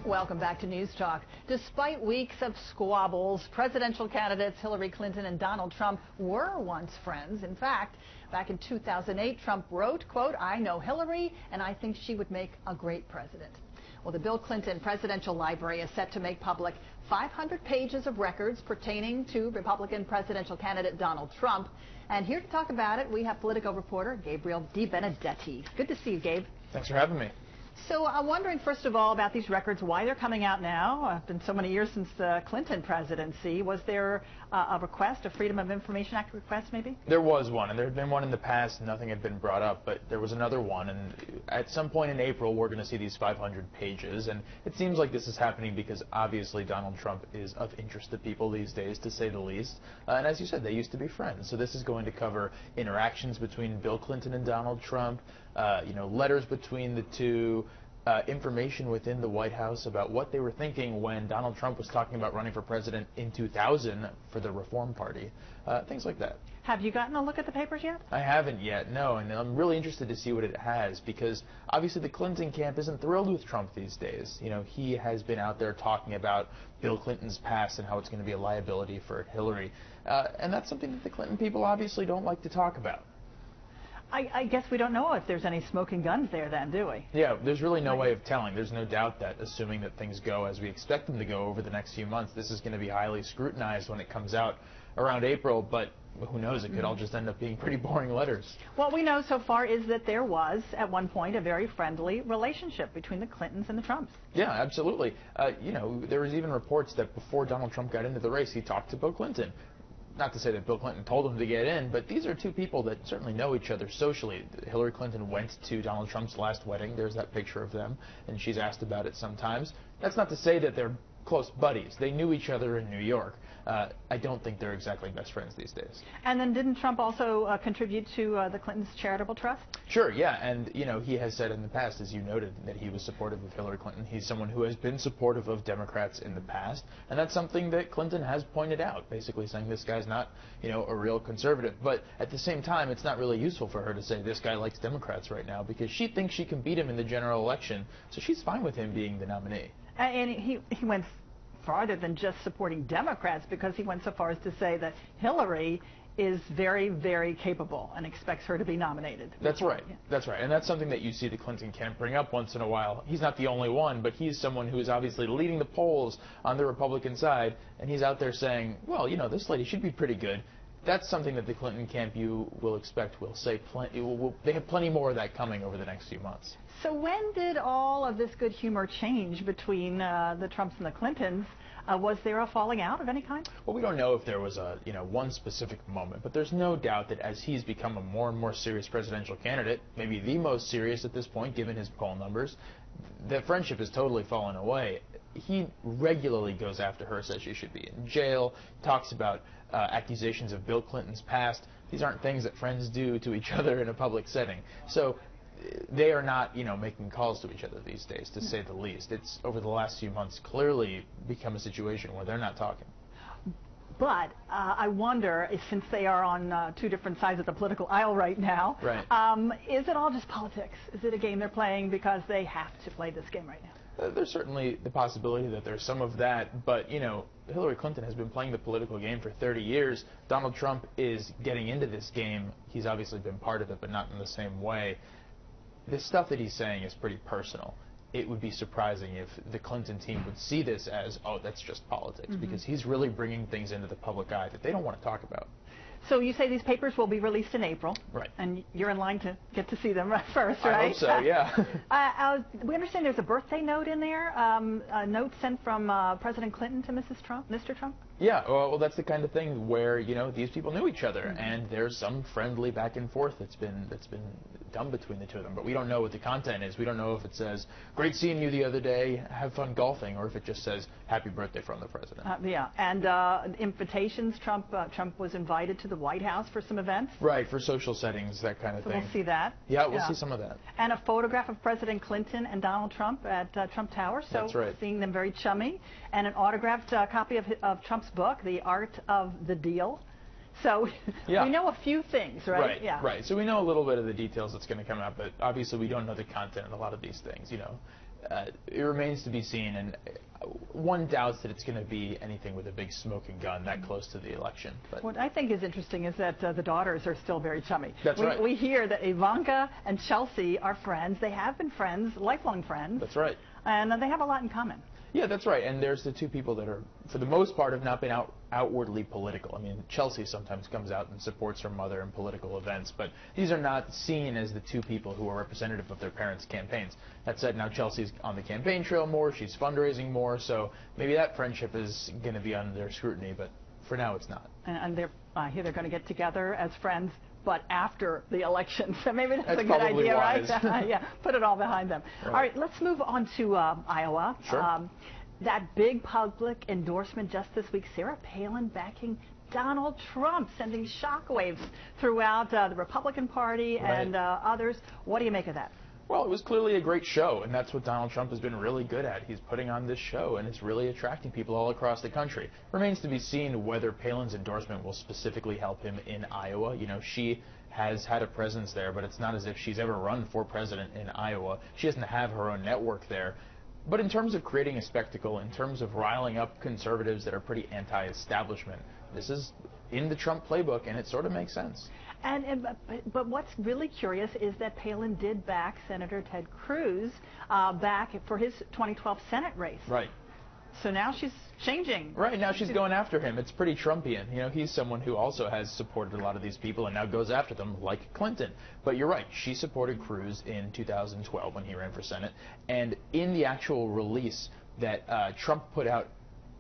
Welcome back to News Talk. Despite weeks of squabbles, presidential candidates Hillary Clinton and Donald Trump were once friends. In fact, back in 2008, Trump wrote, quote, "I know Hillary and I think she would make a great president." Well, the Bill Clinton Presidential Library is set to make public 500 pages of records pertaining to Republican presidential candidate Donald Trump. And here to talk about it, we have Politico reporter Gabriel DiBenedetti. Good to see you, Gabe. Thanks for having me. So I'm wondering, first of all, about these records, why they're coming out now. It's been so many years since the Clinton presidency. Was there a request, a Freedom of Information Act request, maybe? There was one, and there had been one in the past, and nothing had been brought up, but there was another one, and at some point in April, we're going to see these 500 pages, and it seems like this is happening because obviously Donald Trump is of interest to people these days, to say the least, and as you said, they used to be friends, so this is going to cover interactions between Bill Clinton and Donald Trump, letters between the two, information within the White House about what they were thinking when Donald Trump was talking about running for president in 2000 for the Reform Party, things like that. Have you gotten a look at the papers yet? I haven't yet, no, and I'm really interested to see what it has because obviously the Clinton camp isn't thrilled with Trump these days. You know, he has been out there talking about Bill Clinton's past and how it's going to be a liability for Hillary, and that's something that the Clinton people obviously don't like to talk about. I guess we don't know if there's any smoking guns there then, do we? Yeah, there's really no way of telling. There's no doubt that, assuming that things go as we expect them to go over the next few months, this is going to be highly scrutinized when it comes out around April, but who knows, it could all just end up being pretty boring letters. What we know so far is that there was, at one point, a very friendly relationship between the Clintons and the Trumps. Yeah, absolutely. There was even reports that before Donald Trump got into the race, he talked to Bill Clinton. Not to say that Bill Clinton told him to get in, but these are two people that certainly know each other socially. Hillary Clinton went to Donald Trump's last wedding. There's that picture of them, and she's asked about it sometimes. That's not to say that they're close buddies. They knew each other in New York. I don't think they're exactly best friends these days. And then didn't Trump also contribute to the Clintons' charitable trust? Sure, yeah, and he has said in the past, as you noted, that he was supportive of Hillary Clinton. He's someone who has been supportive of Democrats in the past, and that's something that Clinton has pointed out, basically saying this guy's not, a real conservative. But at the same time, it's not really useful for her to say this guy likes Democrats right now because she thinks she can beat him in the general election, so she's fine with him being the nominee. And he went farther than just supporting Democrats because he went so far as to say that Hillary is very, very capable and expects her to be nominated. That's right. That's right. And that's something that you see the Clinton camp bring up once in a while. He's not the only one, but he's someone who is obviously leading the polls on the Republican side, and he's out there saying, well, this lady should be pretty good. That's something that the Clinton camp, you will expect, will say they have plenty more of that coming over the next few months. So when did all of this good humor change between the Trumps and the Clintons? Was there a falling out of any kind? Well, we don't know if there was a one specific moment, but there's no doubt that as he's become a more and more serious presidential candidate, maybe the most serious at this point, given his poll numbers, the friendship has totally fallen away. He regularly goes after her, says she should be in jail, talks about accusations of Bill Clinton's past. These aren't things that friends do to each other in a public setting. So they are not, making calls to each other these days, to say the least. It's, over the last few months, clearly become a situation where they're not talking. But I wonder, since they are on two different sides of the political aisle right now, is it all just politics? Is it a game they're playing because they have to play this game right now? There's certainly the possibility that there's some of that, but, Hillary Clinton has been playing the political game for 30 years. Donald Trump is getting into this game. He's obviously been part of it, but not in the same way. This stuff that he's saying is pretty personal. It would be surprising if the Clinton team would see this as, oh, that's just politics, because he's really bringing things into the public eye that they don't want to talk about. So you say these papers will be released in April. Right. And you're in line to get to see them first, right? I hope so, yeah. We understand there's a birthday note in there, a note sent from President Clinton to Mr. Trump? Yeah, well, that's the kind of thing where, these people knew each other, and there's some friendly back and forth that's been done between the two of them. But we don't know what the content is. We don't know if it says, great seeing you the other day, have fun golfing, or if it just says, happy birthday from the president. Yeah, and invitations, Trump was invited to the White House for some events. Right, for social settings, that kind of thing. We'll see that. Yeah, we'll see some of that. And a photograph of President Clinton and Donald Trump at Trump Tower. So that's right. Seeing them very chummy. And an autographed copy of Trump's book, The Art of the Deal. So we know a few things, right? Right. So we know a little bit of the details that's going to come out, but obviously we don't know the content of a lot of these things. it remains to be seen, and one doubts that it's going to be anything with a big smoking gun that close to the election. But what I think is interesting is that the daughters are still very chummy. That's right. We hear that Ivanka and Chelsea are friends. They have been friends, lifelong friends. That's right. And they have a lot in common. Yeah, that's right. And there's the two people that are, for the most part, have not been outwardly political. I mean, Chelsea sometimes comes out and supports her mother in political events, but these are not seen as the two people who are representative of their parents' campaigns. That said, now Chelsea's on the campaign trail more, she's fundraising more, so maybe that friendship is going to be under scrutiny, but for now it's not. And I hear they're going to get together as friends, but after the election. So maybe that's a good probably idea, wise. right? Yeah, put it all behind them. Right. All right, let's move on to Iowa. Sure. That big public endorsement just this week, Sarah Palin backing Donald Trump, sending shockwaves throughout the Republican Party and others. What do you make of that? Well, it was clearly a great show, and that's what Donald Trump has been really good at. He's putting on this show, and it's really attracting people all across the country. Remains to be seen whether Palin's endorsement will specifically help him in Iowa. You know, she has had a presence there, but it's not as if she's ever run for president in Iowa. She doesn't have her own network there. But in terms of creating a spectacle, in terms of riling up conservatives that are pretty anti-establishment, this is in the Trump playbook, and it sort of makes sense. But what's really curious is that Palin did back Senator Ted Cruz back for his 2012 Senate race. Right. So now she's changing. Right, now she's going after him. It's pretty Trumpian. You know, he's someone who also has supported a lot of these people and now goes after them, like Clinton. But you're right, she supported Cruz in 2012 when he ran for Senate. And in the actual release that Trump put out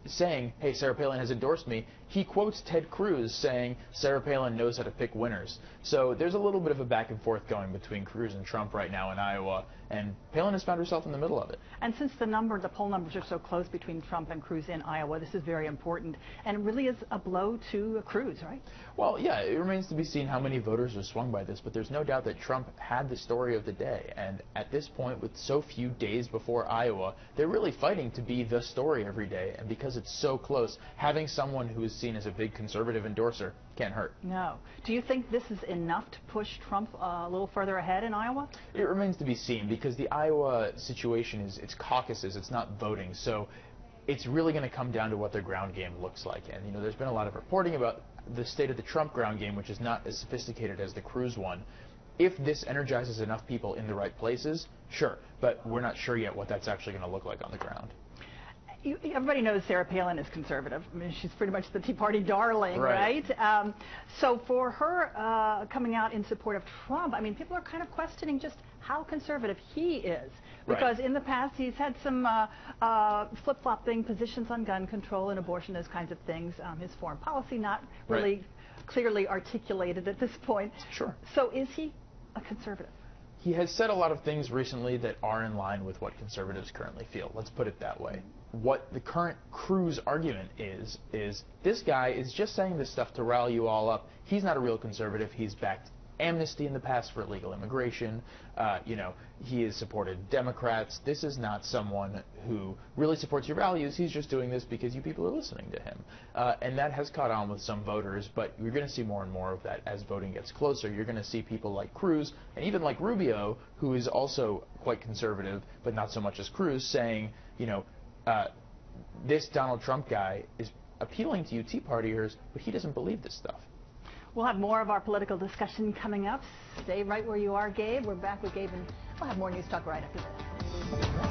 saying, hey, Sarah Palin has endorsed me, he quotes Ted Cruz saying Sarah Palin knows how to pick winners. So there's a little bit of a back and forth going between Cruz and Trump right now in Iowa, and Palin has found herself in the middle of it. And since the poll numbers are so close between Trump and Cruz in Iowa, this is very important, and it really is a blow to Cruz, right? Well, yeah, it remains to be seen how many voters are swung by this, but there's no doubt that Trump had the story of the day, and at this point, with so few days before Iowa, they're really fighting to be the story every day, and because it's so close, having someone who is seen as a big conservative endorser can't hurt. No. Do you think this is enough to push Trump a little further ahead in Iowa? It remains to be seen, because the Iowa situation is, it's caucuses, it's not voting, so it's really going to come down to what their ground game looks like. And, you know, there's been a lot of reporting about the state of the Trump ground game, which is not as sophisticated as the Cruz one. If this energizes enough people in the right places, sure, but we're not sure yet what that's actually going to look like on the ground. Everybody knows Sarah Palin is conservative. I mean, she's pretty much the Tea Party darling, right? So for her coming out in support of Trump, I mean, people are kind of questioning just how conservative he is. Because in the past, he's had some flip-flopping positions on gun control and abortion, those kinds of things. His foreign policy not really clearly articulated at this point. Sure. So is he a conservative? He has said a lot of things recently that are in line with what conservatives currently feel. Let's put it that way. What the current Cruz argument is this guy is just saying this stuff to rile you all up. He's not a real conservative. He's backed amnesty in the past for illegal immigration. You know, he has supported Democrats. This is not someone who really supports your values. He's just doing this because you people are listening to him. And that has caught on with some voters, but you're going to see more and more of that as voting gets closer. You're going to see people like Cruz and even like Rubio, who is also quite conservative, but not so much as Cruz, saying, you know, this Donald Trump guy is appealing to you Tea Partiers, but he doesn't believe this stuff. We'll have more of our political discussion coming up. Stay right where you are, Gabe. We're back with Gabe, and we'll have more news talk right after this.